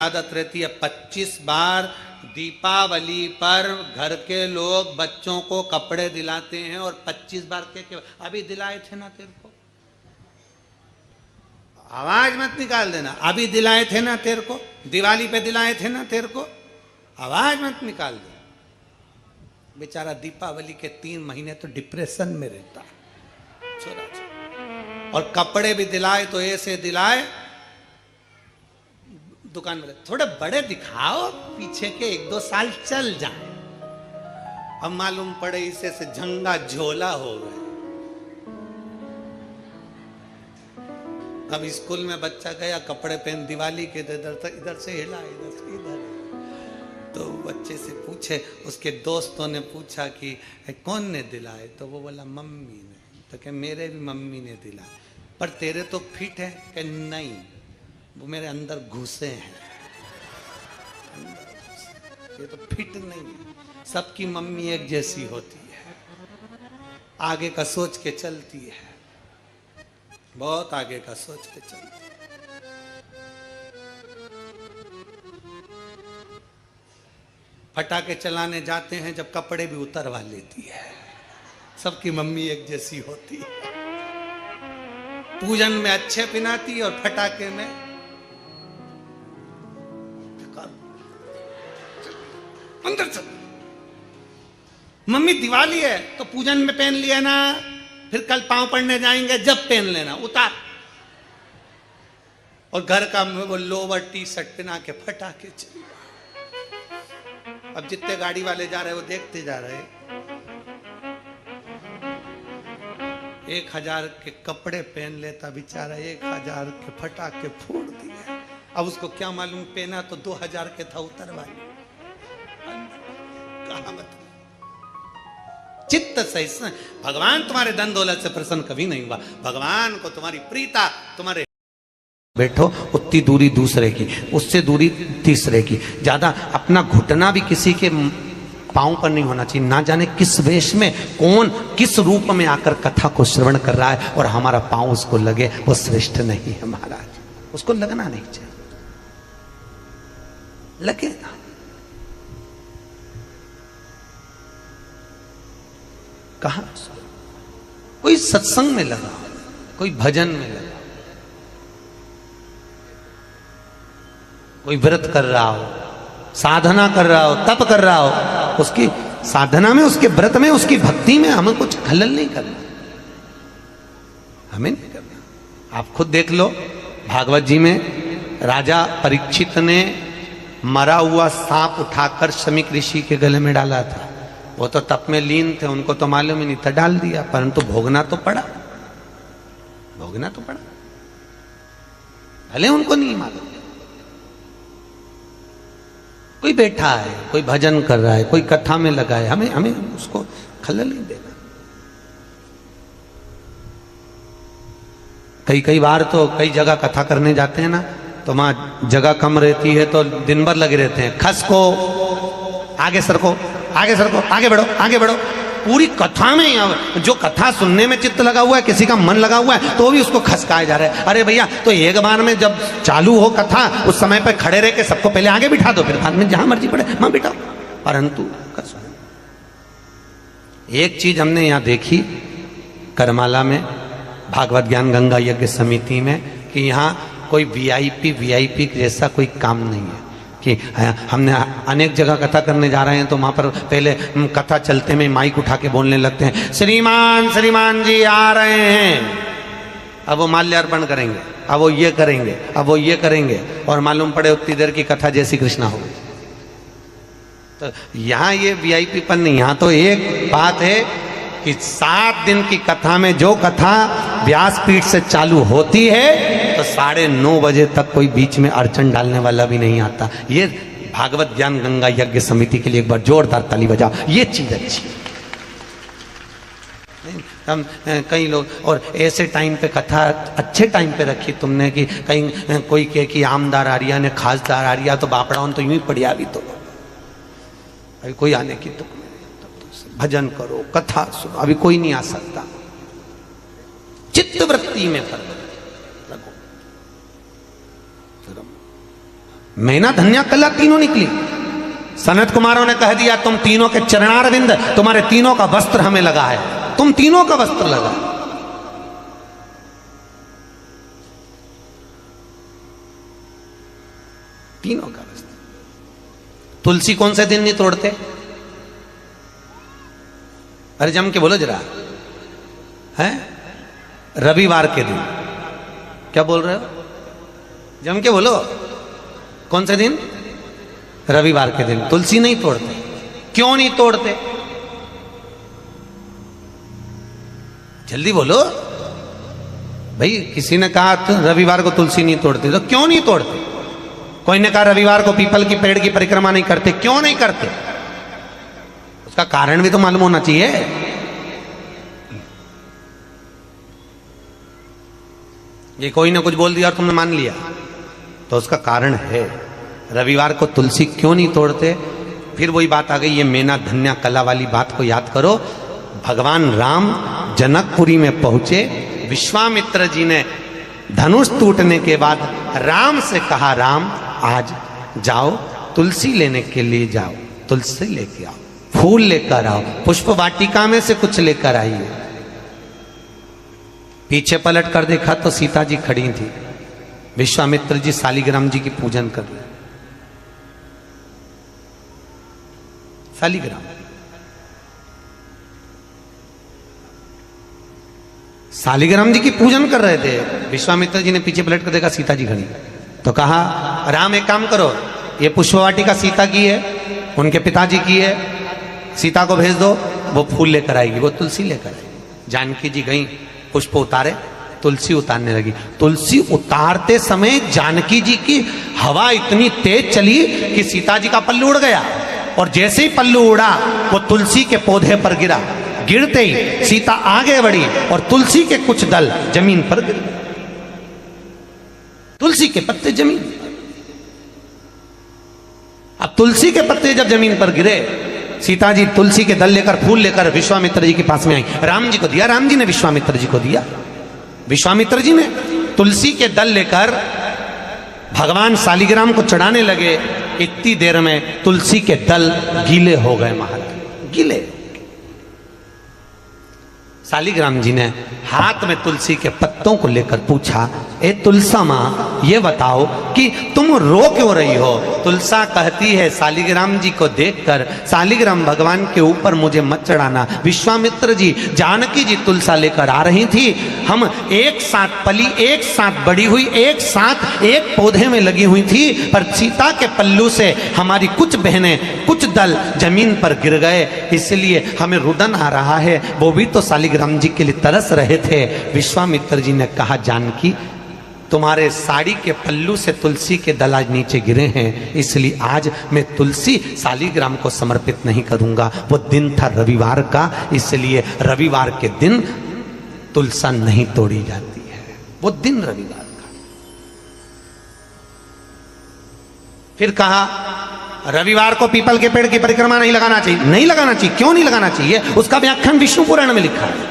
आदत रहती है 25 बार दीपावली पर घर के लोग बच्चों को कपड़े दिलाते हैं और 25 बार के अभी दिलाए थे ना तेरे को, आवाज मत निकाल देना, अभी दिलाए थे ना तेरे को, दिवाली पे दिलाए थे ना तेरे को, आवाज मत निकाल दे। बेचारा दीपावली के 3 महीने तो डिप्रेशन में रहता है छोरा छोरा। और कपड़े भी दिलाए तो ऐसे दिलाए, दुकान में थोड़े बड़े दिखाओ, पीछे के 1-2 साल चल जाए। अब मालूम पड़े इसे से झंगा झोला हो गए। अब स्कूल में बच्चा गया, कपड़े पहन, दिवाली के इधर से हिला, इधर से इधर। तो बच्चे से पूछे, उसके दोस्तों ने पूछा कि कौन ने दिलाए, तो वो बोला मम्मी ने। तो क्या मेरे भी मम्मी ने दिलाए, पर तेरे तो फिट है। कि नहीं, वो मेरे अंदर घुसे हैं, ये तो फिट नहीं है। सबकी मम्मी एक जैसी होती है, आगे का सोच के चलती है, बहुत आगे का सोच के चलती है। फटाके चलाने जाते हैं जब कपड़े भी उतरवा लेती है, सबकी मम्मी एक जैसी होती है। पूजन में अच्छे पिनाती और फटाके में अंदर चल। मम्मी दिवाली है तो पूजन में पहन लिया ना, फिर कल पांव पड़ने जाएंगे जब पहन लेना, उतार। और घर का वो लोवर टी शर्ट पहना के फटाके चल। अब जितने गाड़ी वाले जा रहे वो देखते जा रहे, 1000 के कपड़े पहन लेता बेचारा, 1000 के फटाके फोड़ दिए। अब उसको क्या मालूम, पहना तो 2000 के था, उतरवा लिया। चित्त सहिष्णु, भगवान तुम्हारे धन दौलत से प्रसन्न कभी नहीं हुआ। भगवान को तुम्हारी प्रीता, तुम्हारे बैठो उतनी दूरी दूसरे की, उससे दूरी तीसरे की, ज्यादा अपना घुटना भी किसी के पांव पर नहीं होना चाहिए। ना जाने किस वेश में कौन किस रूप में आकर कथा को श्रवण कर रहा है और हमारा पांव उसको लगे, वो श्रेष्ठ नहीं है महाराज, उसको लगना नहीं चाहिए। लगे ना, कहा कोई सत्संग में लगा, कोई भजन में लगा, कोई व्रत कर रहा हो, साधना कर रहा हो, तप कर रहा हो, उसकी साधना में, उसके व्रत में, उसकी भक्ति में हमें कुछ खलल नहीं करना, हमें नहीं करना। आप खुद देख लो, भागवत जी में राजा परीक्षित ने मरा हुआ सांप उठाकर शमीक ऋषि के गले में डाला था। वो तो तप में लीन थे, उनको तो मालूम ही नहीं था, डाल दिया, परंतु भोगना तो पड़ा, भोगना तो पड़ा, भले उनको नहीं मालूम। कोई बैठा है, कोई भजन कर रहा है, कोई कथा में लगा है, हमें उसको खलल नहीं देना। कई बार तो कई जगह कथा करने जाते हैं ना, तो वहां जगह कम रहती है तो दिन भर लगे रहते हैं, खस को आगे सरको, आगे सरको, आगे बढ़ो, आगे बढ़ो। पूरी कथा में, जो कथा सुनने में चित्त लगा हुआ है, किसी का मन लगा हुआ है, तो भी उसको खसकाया जा रहा है। अरे भैया, तो एक बार में जब चालू हो कथा, उस समय पर खड़े रह के सबको पहले आगे बिठा दो, फिर बाद में जहां मर्जी पड़े वहां बिठाओ। परंतु एक चीज हमने यहां देखी करमाला में, भागवत ज्ञान गंगा यज्ञ समिति में, कि यहाँ कोई वीआईपी जैसा कोई काम नहीं है। कि हमने अनेक जगह कथा करने जा रहे हैं तो वहां पर पहले कथा चलते में माइक उठा के बोलने लगते हैं, श्रीमान जी आ रहे हैं, अब वो माल्यार्पण करेंगे, अब वो ये करेंगे, अब वो ये करेंगे, और मालूम पड़े उतनी देर की कथा जैसी कृष्णा हो गई। तो यहाँ ये वीआईपीपन नहीं, यहाँ तो एक बात है कि 7 दिन की कथा में जो कथा व्यासपीठ से चालू होती है तो 9:30 बजे तक कोई बीच में अड़चन डालने वाला भी नहीं आता। ये भागवत ज्ञान गंगा यज्ञ समिति के लिए एक बार जोरदार ताली बजाओ, ये चीज अच्छी। हम कई लोग, और ऐसे टाइम पे कथा अच्छे टाइम पे रखी तुमने कि कहीं कोई कहे कि आमदार आरिया ने खासदार आरिया, तो बापड़ा तो यूं ही पड़िया। अभी तो अभी कोई आने की तो भजन करो, कथा सुनो, अभी कोई नहीं आ सकता। चित्त वृत्ति में फर्क लगो। मैना धन्या कला तीनों निकली। सनत कुमारों ने कह दिया तुम तीनों के चरणारविंद, तुम्हारे तीनों का वस्त्र हमें लगा है, तुम तीनों का वस्त्र लगा। तीनों का वस्त्र। तुलसी कौन से दिन नहीं तोड़ते? अरे जम के बोलो जरा, है रविवार के दिन। क्या बोल रहे हो? जम के बोलो, कौन से दिन? रविवार के दिन तुलसी नहीं तोड़ते। क्यों नहीं तोड़ते? जल्दी बोलो भाई। किसी ने कहा तो रविवार को तुलसी नहीं तोड़ते, तो क्यों नहीं तोड़ते? कोई ने कहा रविवार को पीपल की पेड़ की परिक्रमा नहीं करते, क्यों नहीं करते? उसका कारण भी तो मालूम होना चाहिए। ये कोई ने कुछ बोल दिया और तुमने मान लिया, तो उसका कारण है। रविवार को तुलसी क्यों नहीं तोड़ते? फिर वही बात आ गई, ये मेना धन्या कला वाली बात को याद करो। भगवान राम जनकपुरी में पहुंचे, विश्वामित्र जी ने धनुष टूटने के बाद राम से कहा, राम आज जाओ तुलसी लेने के लिए जाओ, तुलसी लेके आओ, फूल लेकर आओ, पुष्प वाटिका में से कुछ लेकर आइए। पीछे पलट कर देखा तो सीता जी खड़ी थी, विश्वामित्र जी शालिग्राम जी की पूजन कर रहे। शालिग्राम, शालिग्राम जी की पूजन कर रहे थे। विश्वामित्र जी ने पीछे पलट कर देखा, सीता जी खड़ी, तो कहा राम एक काम करो, ये पुष्पवाटिका सीता की है, उनके पिताजी की है, सीता को भेज दो, वो फूल लेकर आएगी। वो तुलसी लेकर आएगी। जानकी जी गई, पुष्प उतारे, तुलसी उतारने लगी। तुलसी उतारते समय जानकी जी की हवा इतनी तेज चली कि सीता जी का पल्लू उड़ गया, और जैसे ही पल्लू उड़ा वो तुलसी के पौधे पर गिरा। गिरते ही सीता आगे बढ़ी और तुलसी के कुछ दल जमीन पर गिर गए। तुलसी के पत्ते जमीन। अब तुलसी के पत्ते जब जमीन पर गिरे, सीता जी तुलसी के दल लेकर, फूल लेकर विश्वामित्र जी के पास में आई। राम जी को दिया, राम जी ने विश्वामित्र जी को दिया। विश्वामित्र जी ने तुलसी के दल लेकर भगवान शालिग्राम को चढ़ाने लगे। इतनी देर में तुलसी के दल गीले हो गए, महाराज गीले। शालिग्राम जी ने हाथ में तुलसी के पत्तों को लेकर पूछा, ए तुलसा माँ ये बताओ कि तुम रो क्यों रही हो? तुलसा कहती है शालिग्राम जी को देखकर, शालिग्राम भगवान के ऊपर मुझे मत चढ़ाना। विश्वामित्र जी, जानकी जी तुलसा लेकर आ रही थी, हम एक साथ पली, एक साथ बड़ी हुई, एक साथ एक पौधे में लगी हुई थी, पर सीता के पल्लू से हमारी कुछ बहनें, कुछ दल जमीन पर गिर गए, इसलिए हमें रुदन आ रहा है। वो भी तो शालिग्राम जी के लिए तरस रहे थे। विश्वामित्र जी ने कहा, जानकी तुम्हारे साड़ी के पल्लू से तुलसी के दल आज नीचे गिरे हैं, इसलिए आज मैं तुलसी शालिग्राम को समर्पित नहीं करूंगा। वो दिन था रविवार का, इसलिए रविवार के दिन तुलसा नहीं तोड़ी जाती है। वो दिन रविवार का। फिर कहा रविवार को पीपल के पेड़ की परिक्रमा नहीं लगाना चाहिए। नहीं लगाना चाहिए। क्यों नहीं लगाना चाहिए? उसका व्याख्यान विष्णु पुराण में लिखा है।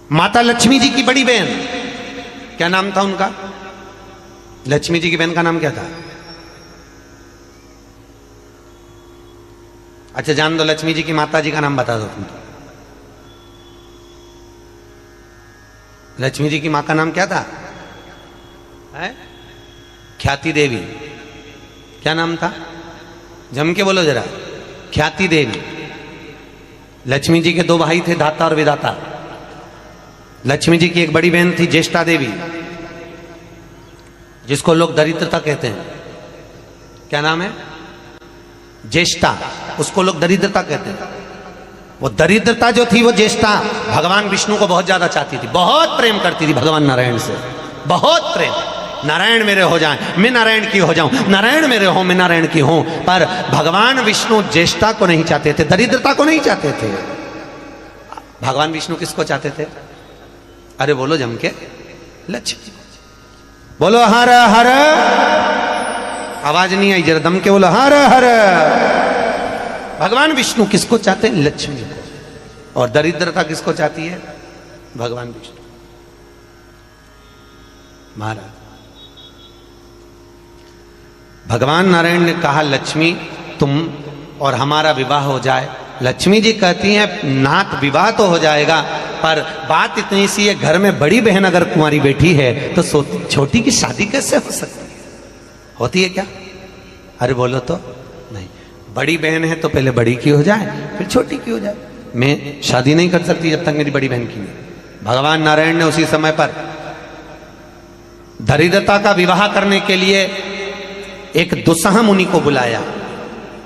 माता लक्ष्मी जी की बड़ी बहन, क्या नाम था उनका? लक्ष्मी जी की बहन का नाम क्या था? अच्छा जान दो, लक्ष्मी जी की माता जी का नाम बता दो तुम। लक्ष्मी जी की मां का नाम क्या था? है? ख्याति देवी। क्या नाम था? जम के बोलो जरा। ख्याति देवी। लक्ष्मी जी के दो भाई थे, दाता और विदाता। लक्ष्मी जी की एक बड़ी बहन थी ज्येष्ठा देवी, जिसको लोग दरिद्रता कहते हैं। क्या नाम है? ज्येष्ठा। उसको लोग दरिद्रता कहते हैं। वो दरिद्रता जो थी, वो ज्येष्ठा भगवान विष्णु को बहुत ज्यादा चाहती थी, बहुत प्रेम करती थी भगवान नारायण से, बहुत प्रेम। नारायण मेरे हो जाएं, मैं नारायण की हो जाऊं, नारायण मेरे हो, मैं नारायण की हूं। पर भगवान विष्णु ज्येष्ठा को नहीं चाहते थे, दरिद्रता को नहीं चाहते थे। भगवान विष्णु किसको चाहते थे? अरे बोलो जम के, लक्ष्मी। बोलो हर हर। आवाज नहीं आई, जरा दम के बोलो हर हर। भगवान विष्णु किसको चाहते हैं? लक्ष्मी को। और दरिद्रता किसको चाहती है? भगवान विष्णु। महाराज भगवान नारायण ने कहा लक्ष्मी तुम और हमारा विवाह हो जाए। लक्ष्मी जी कहती हैं नाथ विवाह तो हो जाएगा, पर बात इतनी सी है, घर में बड़ी बहन अगर कुंवारी बैठी है तो छोटी की शादी कैसे हो सकती है? होती है क्या? अरे बोलो तो नहीं। बड़ी बहन है तो पहले बड़ी की हो जाए फिर छोटी की हो जाए। मैं शादी नहीं कर सकती जब तक मेरी बड़ी बहन की नहीं। भगवान नारायण ने उसी समय पर दरिद्रता का विवाह करने के लिए एक दुस्साह मुनि को बुलाया।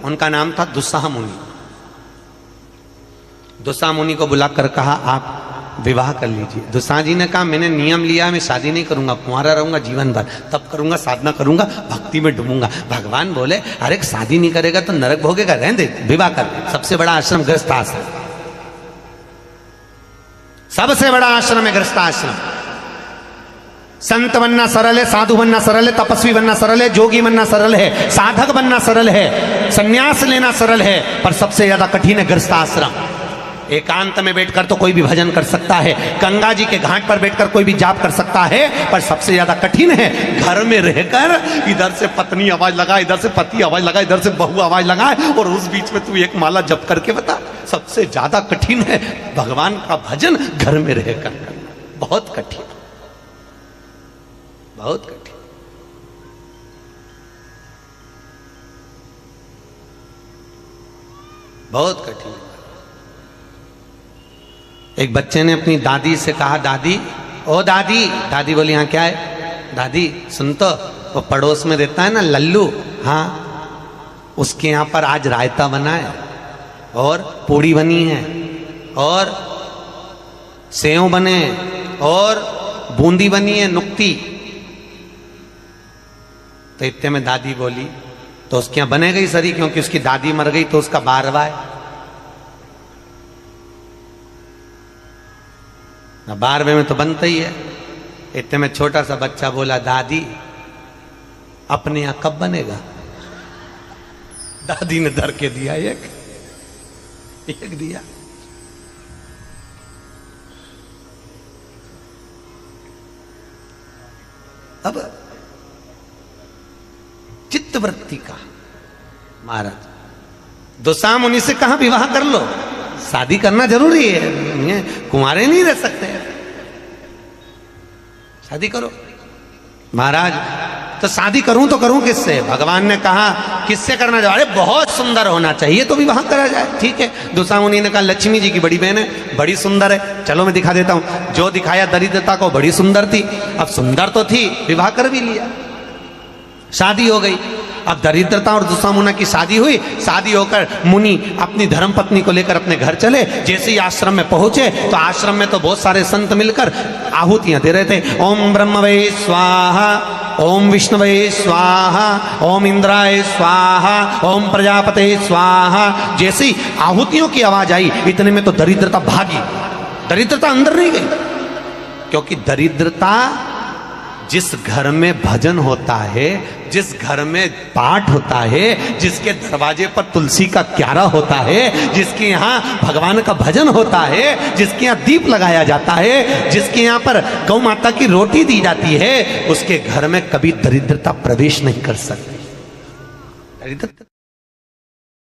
उनका नाम था दुस्साह मुनि। दुस्साह मुनि को बुलाकर कहा आप विवाह कर लीजिए। दुस्साह जी ने कहा मैंने नियम लिया, मैं शादी नहीं करूंगा, कुंवारा रहूंगा जीवन भर, तब करूंगा, साधना करूंगा, भक्ति में डूबूंगा। भगवान बोले अरे शादी नहीं करेगा तो नरक भोगेगा, रहने दे, विवाह कर। सबसे बड़ा आश्रम गृहस्थ आश्रम, सबसे बड़ा आश्रम है गृहस्थ आश्रम। संत बनना सरल है, साधु बनना सरल है, तपस्वी बनना सरल है, जोगी बनना सरल है, साधक बनना सरल है, संन्यास लेना सरल है, पर सबसे ज्यादा कठिन है गृहस्थ आश्रम। एकांत में बैठकर तो कोई भी भजन कर सकता है, गंगा जी के घाट पर बैठकर कोई भी जाप कर सकता है, पर सबसे ज्यादा कठिन है घर में रहकर इधर से पत्नी आवाज लगाए, इधर से पति आवाज लगाए, इधर से बहू आवाज लगाए, और उस बीच में तू एक माला जप करके बता। सबसे ज्यादा कठिन है भगवान का भजन घर में रहकर करना। बहुत कठिन, बहुत कठिन। बहुत कठिन। एक बच्चे ने अपनी दादी से कहा दादी, ओ दादी। दादी बोली हाँ क्या है? दादी सुन तो, वो पड़ोस में रहता है ना लल्लू, हाँ उसके यहाँ पर आज रायता बना है और पूड़ी बनी है और सेव बने और बूंदी बनी है, नुक्ती। तो इतने में दादी बोली तो उसके यहाँ बनेगा ही सरी, क्योंकि उसकी दादी मर गई तो उसका 12वां है ना, 12वें में तो बनता ही है। इतने में छोटा सा बच्चा बोला दादी अपने यहां कब बनेगा? दादी ने धर के दिया एक दिया। अब चित्तवृत्ति का महाराज दुस्साह मुनि से कहा विवाह कर लो, शादी करना जरूरी है, कुंवारे नहीं रह सकते, शादी करो। महाराज तो शादी करूं तो करूं किससे? भगवान ने कहा किससे करना चाहिए? अरे बहुत सुंदर होना चाहिए तो विवाह करा जाए। ठीक है, दुस्साह मुनि ने कहा लक्ष्मी जी की बड़ी बहन है, बड़ी सुंदर है, चलो मैं दिखा देता हूं। जो दिखाया दरिद्रता को, बड़ी सुंदर थी। अब सुंदर तो थी, विवाह कर भी लिया, शादी हो गई। अब दरिद्रता और दुस्साह मुनि की शादी हुई। शादी होकर मुनि अपनी धर्म पत्नी को लेकर अपने घर चले। जैसे ही आश्रम में पहुंचे तो आश्रम में तो बहुत सारे संत मिलकर आहुतियां दे रहे थे। ओम ब्रह्मवे स्वाहा, ओम विष्णुवे स्वाहा, ओम इंद्राय स्वाहा, ओम प्रजापते स्वाहा। जैसे ही आहुतियों की आवाज आई इतने में तो दरिद्रता भागी। दरिद्रता अंदर नहीं गई, क्योंकि दरिद्रता जिस घर में भजन होता है, जिस घर में पाठ होता है, जिसके दरवाजे पर तुलसी का क्यारा होता है, जिसके यहाँ भगवान का भजन होता है, जिसके यहाँ दीप लगाया जाता है, जिसके यहाँ पर गौ माता की रोटी दी जाती है, उसके घर में कभी दरिद्रता प्रवेश नहीं कर सकती। दरिद्रता